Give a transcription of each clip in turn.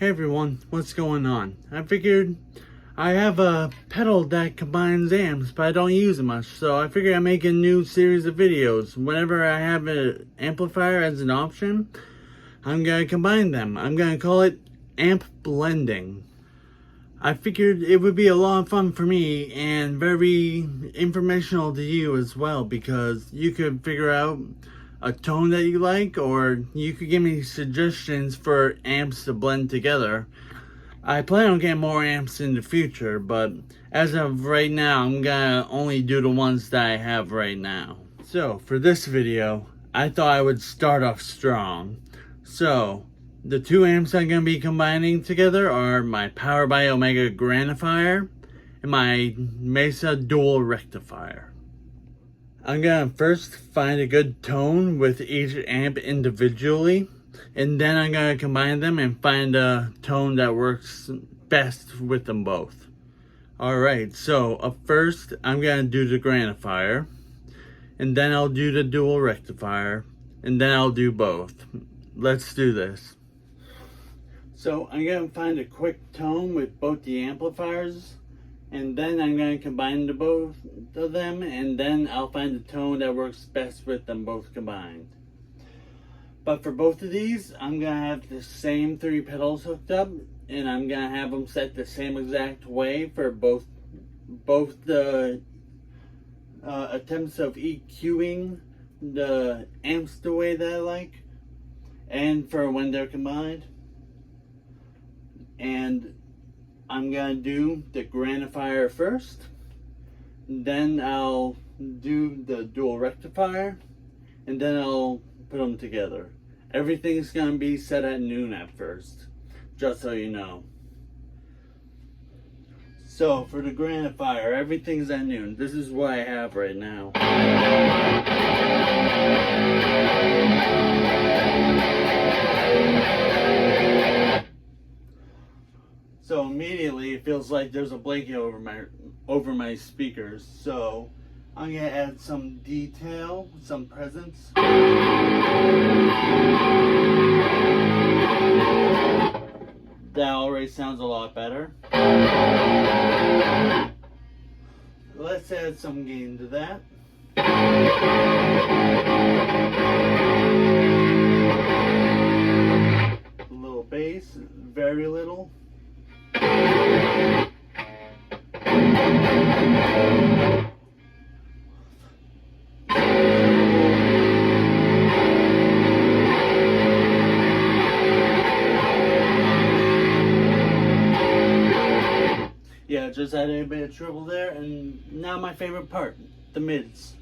Hey everyone, what's going on? I figured I have a pedal that combines amps, but I don't use it much, so I figured I'd make a new series of videos. Whenever I have an amplifier as an option, I'm gonna combine them. I'm gonna call it amp blending. I figured it would be a lot of fun for me and very informational to you as well, because you could figure out a tone that you like, or you could give me suggestions for amps to blend together. I plan on getting more amps in the future, but as of right now, I'm gonna only do the ones that I have right now. So for this video, I thought I would start off strong. So the two amps I'm gonna be combining together are my Power by Omega Granifier and my Mesa Dual Rectifier. I'm gonna first find a good tone with each amp individually, and then I'm gonna combine them and find a tone that works best with them both. Alright, so up first I'm gonna do the Granifier, and then I'll do the Dual Rectifier, and then I'll do both. Let's do this. So I'm gonna find a quick tone with both the amplifiers, and then I'm going to combine the both of them, and then I'll find the tone that works best with them both combined. But for both of these, I'm going to have the same three pedals hooked up, and I'm going to have them set the same exact way for both the attempts of EQing the amps the way that I like, and for when they're combined. And I'm gonna do the Granifier first, then I'll do the Dual Rectifier, and then I'll put them together. Everything's gonna be set at noon at first, just so you know. So for the Granifier, everything's at noon. This is what I have right now. So immediately it feels like there's a blanket over my speakers. So I'm gonna add some detail, some presence. That already sounds a lot better. Let's add some gain to that. A little bass, very little. Yeah, just added a bit of treble there, and now my favorite part, the mids.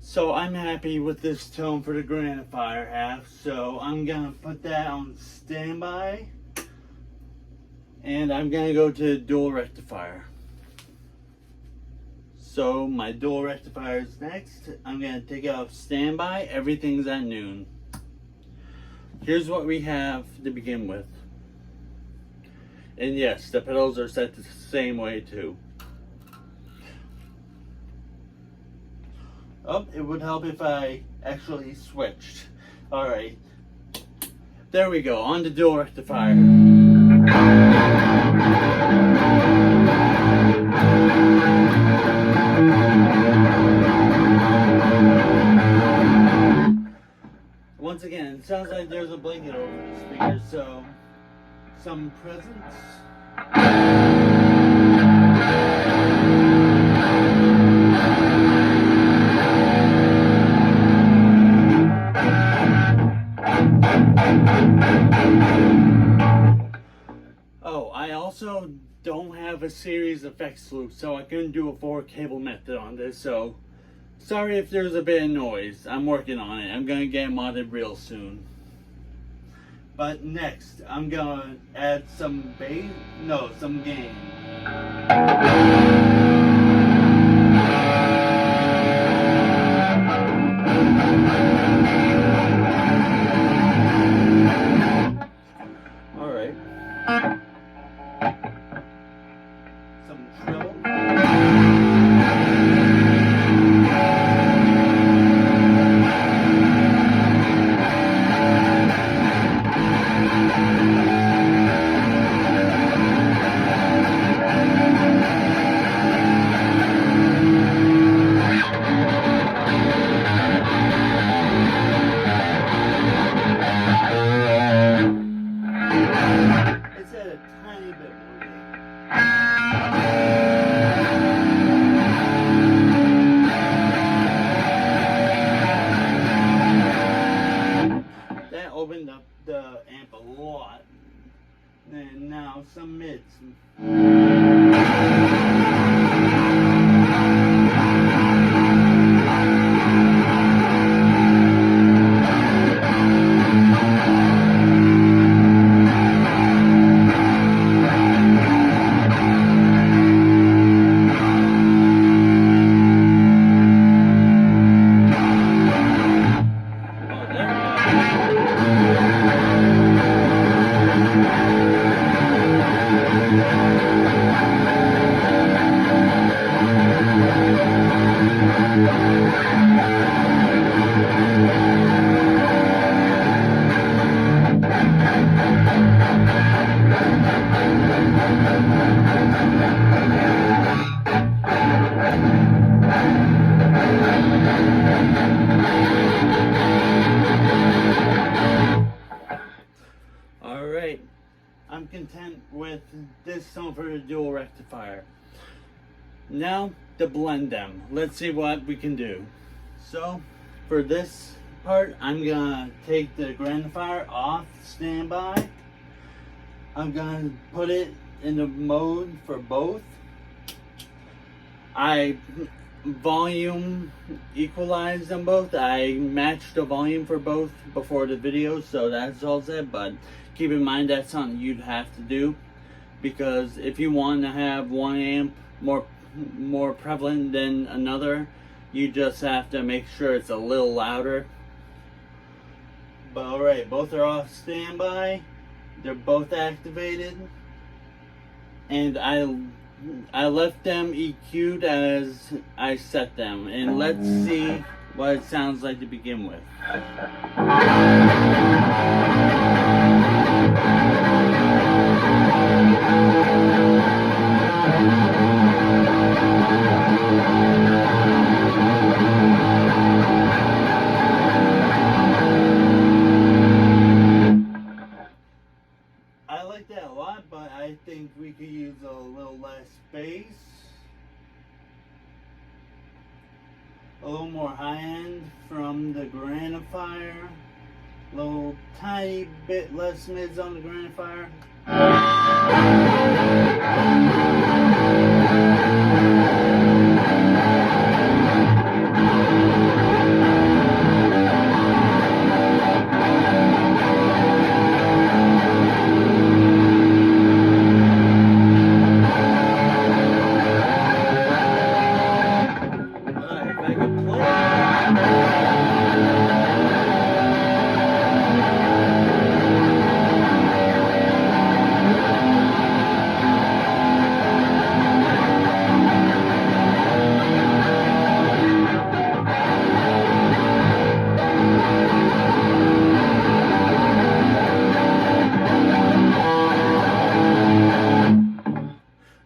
So I'm happy with this tone for the Granifier half, so I'm gonna put that on standby, and I'm gonna go to Dual Rectifier. So my Dual Rectifier is next. I'm gonna take it off standby. Everything's at noon. Here's what we have to begin with. And yes, the pedals are set the same way too. Oh, it would help if I actually switched. Alright. There we go, on the Dual Rectifier. Once again, it sounds like there's a blanket over the speaker, so some presence. Oh, I also don't have a series effects loop, so I couldn't do a 4 cable method on this, so Sorry if there's a bit of noise. I'm working on it. I'm gonna get modded real soon. But next, I'm gonna add some bass. No, some gain. Alright. Some trill. It's at a tiny bit more gain. That opened up the amp a lot. And now some mids. Alright, I'm content with this song for the dual rectifier. Now to blend them. Let's see what we can do. So for this part, I'm gonna take the Granifier off standby. I'm gonna put it in the mode for both. I volume equalized them both. I matched the volume for both before the video, so that's all set. But keep in mind that's something you'd have to do, because if you want to have one amp more prevalent than another, you just have to make sure it's a little louder. But alright, both are off standby. They're both activated, and I left them EQ'd as I set them, and let's see what it sounds like to begin with. I like that a lot, but I think we could use a little less bass, a little more high end from the Granifier, a little tiny bit less mids on the Granifier.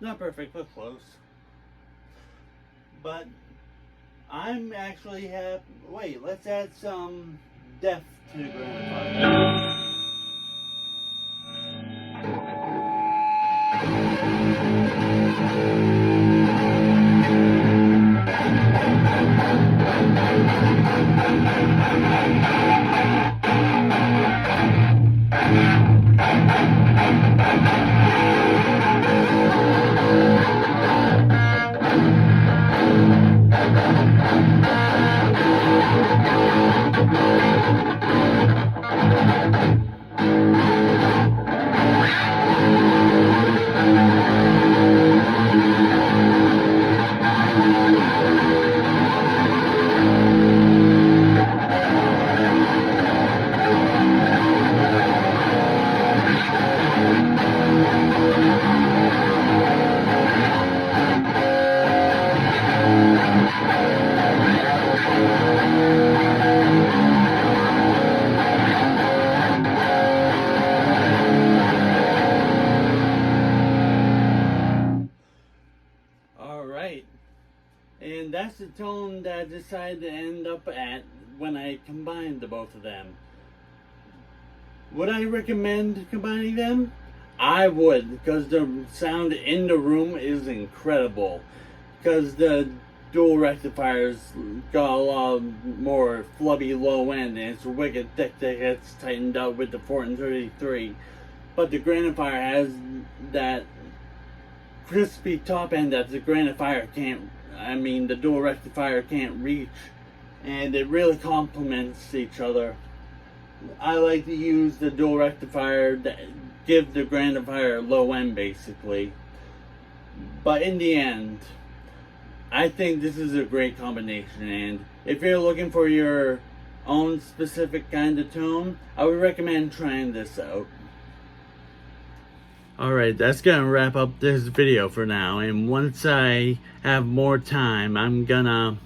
Not perfect, but close. But I'm actually happy. Wait, let's add some depth to the Granifier. tone that I decided to end up at when I combined the both of them. Would I recommend combining them? I would, because the sound in the room is incredible. Because the dual rectifiers got a lot more flubby low end, and it's wicked thick that gets tightened up with the Fortin 33. But the Granifier has that crispy top end that the Granifier can't, the dual rectifier can't reach. And it really complements each other. I like to use the dual rectifier that give the Granifier low end basically. But in the end, I think this is a great combination, and if you're looking for your own specific kind of tone, I would recommend trying this out. Alright, that's gonna wrap up this video for now, and once I have more time, I'm gonna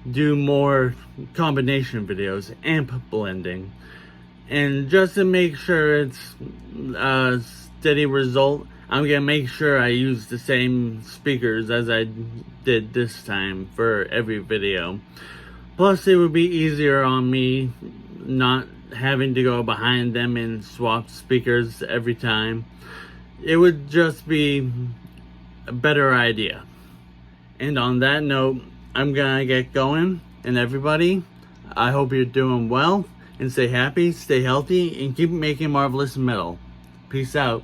do more combination videos, amp blending. And just to make sure it's a steady result, I'm gonna make sure I use the same speakers as I did this time for every video. Plus, it would be easier on me not having to go behind them and swap speakers every time. It would just be a better idea. And on that note, I'm gonna get going. And everybody, I hope you're doing well, and stay happy, stay healthy, and keep making marvelous metal. Peace out.